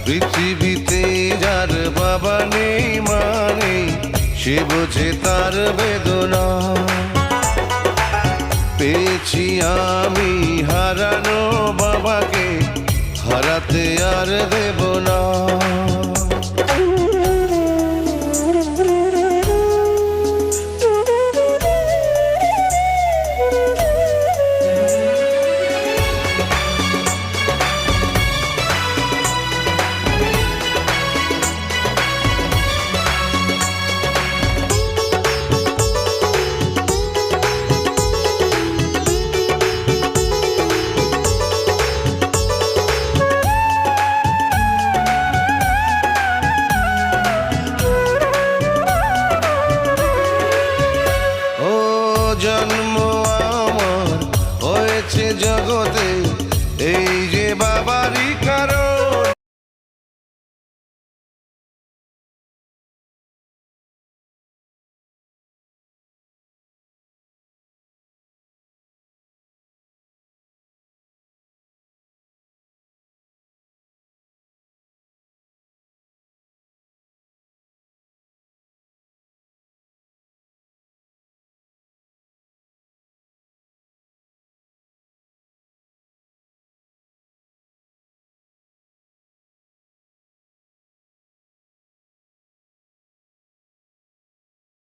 পৃথিবীতে যার বাবা নেই মা নেই, সে বোঝে তার বেদনা। পেয়েছি আমি হারানো বাবাকে, হারাতে আর দেব না।